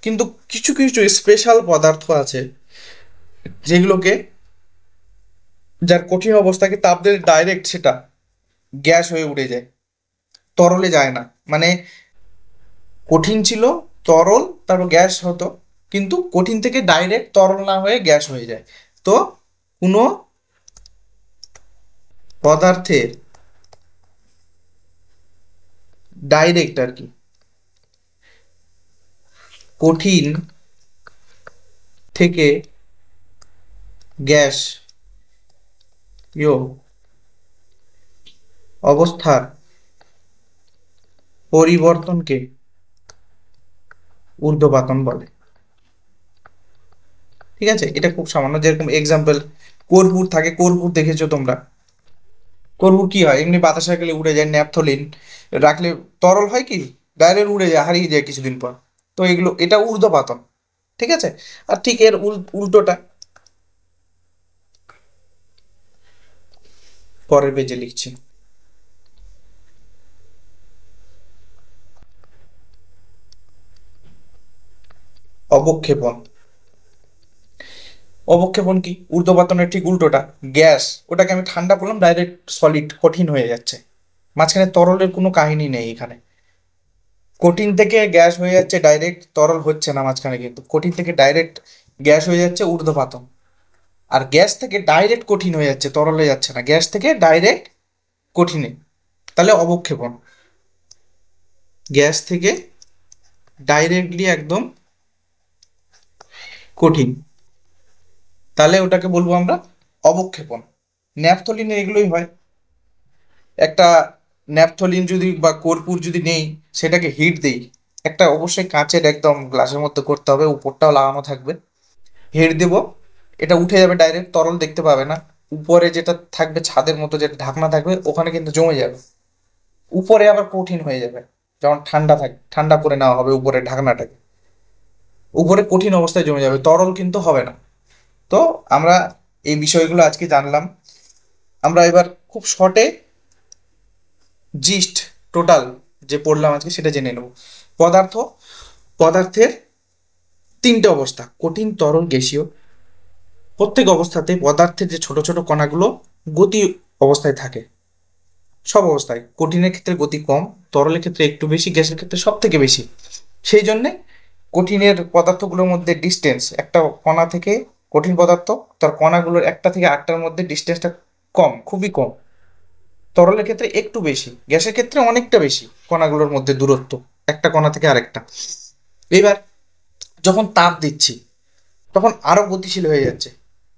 কিন্তু কিছু কিছু স্পেশাল পদার্থ আছে যেগুলোকে, যার কঠিন অবস্থাকে তাপ দিলে ডাইরেক্ট সেটা গ্যাস হয়ে উঠে যায়, তরলে যায় না। মানে কঠিন ছিল, তরল, তারপর গ্যাস হতো, কিন্তু কঠিন থেকে ডাইরেক্ট তরল না হয়ে গ্যাস হয়ে যায়। তো কোনো পদার্থের ডাইরেক্ট আর কি কঠিন থেকে গ্যাস অবস্থার পরিবর্তনকে ঊর্ধ্বপাতন বলে। ঠিক আছে, এটা খুব সামান্য, যেরকম এক্সাম্পল কর্পূর থাকে, কর্পূর দেখেছো তোমরা, কর্পূর কি হয়, এমনি বাতাসে রাখলে উড়ে যায়, ন্যাপথলিন রাখলে তরল হয় কি, ডাইরেক্ট উড়ে যায়, হারিয়ে যায় কিছুদিন পর। তো এগুলো, এটা ঊর্ধ্বপাতন, ঠিক আছে। আর ঠিক এর উল্টোটা পরের পেজে লিখছি। অবক্ষেপণ। অবক্ষেপণ কি, ঊর্ধ্বপাতনের ঠিক উল্টোটা। গ্যাস, ওটাকে আমি ঠান্ডা করলাম, ডাইরেক্ট সলিড কঠিন হয়ে যাচ্ছে, মাঝখানে তরলের কোনো কাহিনী নেই এখানে। কঠিন থেকে গ্যাস হয়ে যাচ্ছে ডাইরেক্ট, তরল হচ্ছে না মাঝখানে, কিন্তু কঠিন থেকে ডাইরেক্ট গ্যাস হয়ে যাচ্ছে, ঊর্ধ্বপাতন। আর গ্যাস থেকে ডাইরেক্ট কঠিন হয়ে যাচ্ছে, তরলে যাচ্ছে না, গ্যাস থেকে ডাইরেক্ট কঠিনে, তাহলে অবক্ষেপণ। গ্যাস থেকে ডাইরেক্টলি একদম কঠিন, তাহলে ওটাকে বলবো আমরা অবক্ষেপণ। ন্যাপথলিনে এগুলোই হয়। একটা ন্যাপথলিন যদি বা কর্পূর যদি নেই, সেটাকে হিট দেই, একটা অবশ্যই কাঁচের একদম গ্লাসের মধ্যে করতে হবে, উপরটাও লাগানো থাকবে, হিট দেবো, এটা উঠে যাবে ডাইরেক্ট, তরল দেখতে পাবে না। উপরে যেটা থাকবে ছাদের মতো, যেটা ঢাকনা থাকবে, ওখানে কিন্তু জমে যাবে, উপরে আবার কঠিন হয়ে যাবে। যখন ঠান্ডা থাকে, ঠান্ডা করে নেওয়া হবে উপরে ঢাকনাটাকে, উপরে কঠিন অবস্থায় জমে যাবে, তরল কিন্তু হবে না। তো আমরা এই বিষয়গুলো আজকে জানলাম। আমরা এবার খুব শর্টে জিস্ট টোটাল যে পড়লাম আজকে সেটা জেনে নেব। পদার্থ, পদার্থের তিনটে অবস্থা, কঠিন, তরল, গ্যাসীয়। প্রত্যেক অবস্থাতে পদার্থের যে ছোট ছোট কণাগুলো গতি অবস্থায় থাকে, সব অবস্থায়। কঠিনের ক্ষেত্রে গতি কম, তরলের ক্ষেত্রে একটু বেশি, গ্যাসের ক্ষেত্রে সব থেকে বেশি। সেই জন্যে কঠিনের পদার্থগুলোর মধ্যে ডিস্টেন্স, একটা কণা থেকে, কঠিন পদার্থ তার কণাগুলোর একটা থেকে আটটার মধ্যে ডিস্টেন্সটা কম, খুবই কম। তরলের ক্ষেত্রে একটু বেশি, গ্যাসের ক্ষেত্রে অনেকটা বেশি কণাগুলোর মধ্যে দূরত্ব একটা কণা থেকে আরেকটা। এবার যখন তাপ দিচ্ছি তখন আরো গতিশীল হয়ে যাচ্ছে।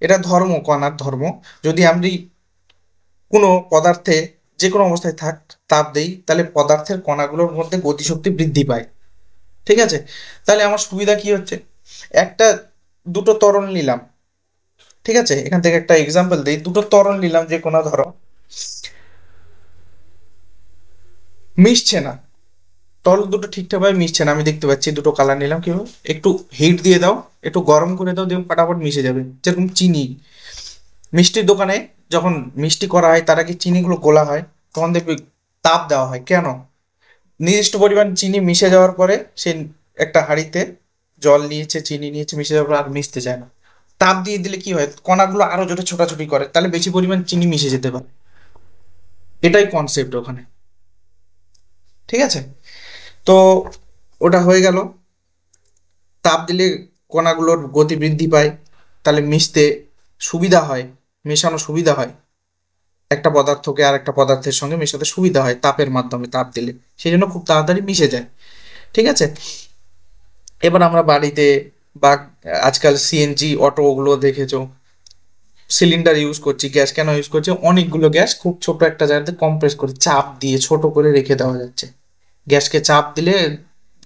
এটা ধর্ম, কণার ধর্ম। যদি আমি কোনো পদার্থে যে কোনো অবস্থায় থাক, তাপ দেই, তাহলে পদার্থের কণাগুলোর মধ্যে গতিশক্তি বৃদ্ধি পায়। ঠিক আছে? তাহলে আমার সুবিধা কি হচ্ছে, একটা দুটো তরল নিলাম, ঠিক আছে, এখান থেকে একটা এক্সাম্পল দিই, দুটো তরল নিলাম, যে কোনো ধরো মিশছে না, তরল দুটো ঠিকঠাকভাবে মিশছে না, আমি দেখতে পাচ্ছি দুটো কালার নিলাম, কি হবে, একটু হিট দিয়ে দাও, একটু গরম করে দাও, দেখুন ফাটাফাট মিশে যাবে। যেরকম চিনি, মিষ্টির দোকানে যখন মিষ্টি করা হয় তার আগে চিনিগুলো গোলা হয়, তখন দেখবি তাপ দেওয়া হয় কেন, নির্দিষ্ট পরিমাণ চিনি মিশে যাওয়ার পরে সে একটা হাঁড়িতে জল নিয়েছে, চিনি নিয়েছে, মিশে যাওয়ার পর আর মিশতে চায় না, তাপ দিয়ে দিলে কি হয়, কণাগুলো আরো জোরে ছোটাছুটি করে, তাহলে বেশি পরিমাণ চিনি মিশে যেতে পারে। এটাই কনসেপ্ট ওখানে। ঠিক আছে? তো ওটা হয়ে গেল, তাপ দিলে কণাগুলোর গতি বৃদ্ধি পায়, তাহলে মিশতে সুবিধা হয়, মেশানো সুবিধা হয়, একটা পদার্থকে আর একটা পদার্থের সঙ্গে মেশাতে সুবিধা হয় তাপের মাধ্যমে, তাপ দিলে সেই জন্য খুব তাড়াতাড়ি মিশে যায়। ঠিক আছে? এবার আমরা বাড়িতে বা আজকাল সিএনজি অটো ওগুলো দেখেছো, সিলিন্ডার ইউজ করছি, গ্যাস কেন ইউজ করছি, অনেকগুলো গ্যাস খুব ছোট একটা জায়গাতে কম্প্রেস করে চাপ দিয়ে ছোট করে রেখে দেওয়া যাচ্ছে। গ্যাসকে চাপ দিলে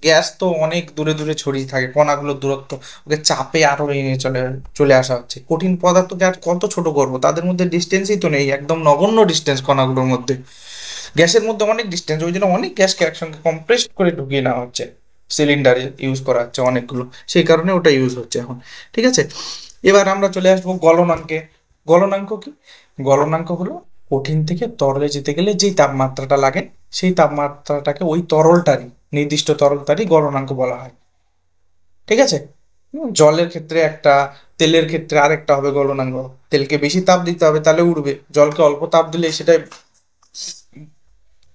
গ্যাস তো অনেক দূরে দূরে ছড়িয়ে থাকে, কণাগুলোর দূরত্ব, ওকে চাপে আরো এগিয়ে চলে চলে আসা হচ্ছে। কঠিন পদার্থকে আর কত ছোট করবো, তাদের মধ্যে ডিস্টেন্সই তো নেই, একদম নগণ্য ডিস্টেন্স কণাগুলোর মধ্যে। গ্যাসের মধ্যে অনেক ডিস্টেন্স, ওই জন্য অনেক গ্যাসকে একসঙ্গে কম্প্রেস করে ঢুকিয়ে নেওয়া হচ্ছে, সিলিন্ডারে ইউজ করা হচ্ছে অনেকগুলো, সেই কারণে ওটা ইউজ হচ্ছে এখন। ঠিক আছে? এবার আমরা চলে আসবো গলনাঙ্কে। গলনাঙ্ক কি? গলনাঙ্ক হলো কঠিন থেকে তরলে যেতে গেলে যেই তাপমাত্রাটা লাগে, সেই তাপমাত্রাটাকে ওই তরলটারই, নির্দিষ্ট তরলটারই গলনাঙ্ক বলা হয়। ঠিক আছে? জলের ক্ষেত্রে একটা, তেলের ক্ষেত্রে আরেকটা হবে গলনাঙ্ক। তেলকে বেশি তাপ দিতে হবে তাহলে উড়বে, জলকে অল্প তাপ দিলে সেটাই,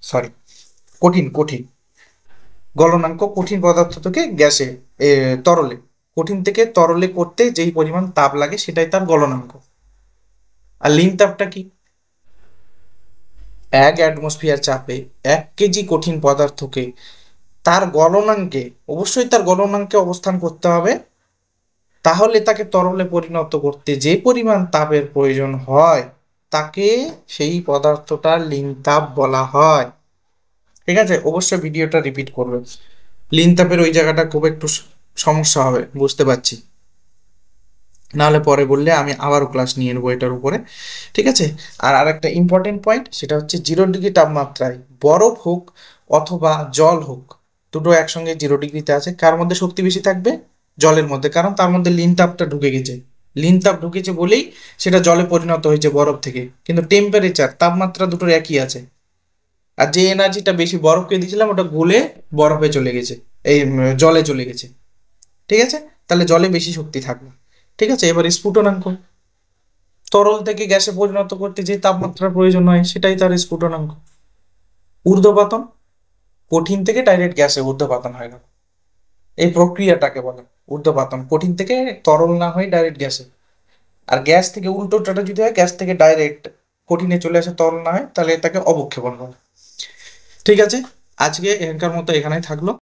সরি, কঠিন কঠিন। গলনাঙ্ক কঠিন পদার্থ থেকে গ্যাসে, তরলে, কঠিন থেকে তরলে করতে যেই পরিমাণ তাপ লাগে সেটাই তার গলনাঙ্ক। আর লিন তাপটা কি? 1 অ্যাটমসফিয়ার চাপে 1 কেজি কঠিন পদার্থকে তার গলনাঙ্কে, অবশ্যই তার গলনাঙ্কে অবস্থান করতে হবে, তাহলে তাকে তরলে পরিণত করতে যে পরিমাণ তাপের প্রয়োজন হয় তাকে, সেই পদার্থটার লিন তাপ বলা হয়। ঠিক আছে? অবশ্যই ভিডিওটা রিপিট করবে, লিন তাপের ওই জায়গাটা খুব একটু সমস্যা হবে বুঝতে পারছি, নাহলে পরে বললে আমি আবারও ক্লাস নিয়ে নেবো এটার উপরে। ঠিক আছে? আর আরেকটা ইম্পর্টেন্ট পয়েন্ট, সেটা হচ্ছে 0 ডিগ্রি তাপমাত্রায় বরফ হোক অথবা জল হোক, দুটো একসঙ্গে 0 ডিগ্রিতে আছে, কার মধ্যে শক্তি বেশি থাকবে? জলের মধ্যে, কারণ তার মধ্যে লিন তাপটা ঢুকে গেছে, লিন তাপ ঢুকেছে বলেই সেটা জলে পরিণত হয়েছে বরফ থেকে, কিন্তু টেম্পারেচার, তাপমাত্রা দুটোর একই আছে। আর যে এনার্জিটা বেশি বরফকে দিয়েছিলাম ওটা গলে বরফে চলে গেছে, এই জলে চলে গেছে। ঠিক আছে? তাহলে জলে বেশি শক্তি থাকবে। ঠিক আছে? এবার স্ফুটনাঙ্ক, তরল থেকে গ্যাসে পরিণত করতে যে তাপমাত্রার প্রয়োজন হয় সেটাই তার স্ফুটনাঙ্ক। ঊর্ধ্বপাতন, কঠিন থেকে ডাইরেক্ট গ্যাসে ঊর্ধ্বপাতন হয় না, এই প্রক্রিয়াটাকে বলে ঊর্ধ্বপাতন, কঠিন থেকে তরল না হয় ডাইরেক্ট গ্যাসে। আর গ্যাস থেকে উল্টোটা যদি হয়, গ্যাস থেকে ডাইরেক্ট কঠিনে চলে আসে, তরল না হয়, তাহলে এটাকে অবক্ষেপণ বলে। ঠিক আছে? আজকে এখানকার মতো এখানেই থাকলো।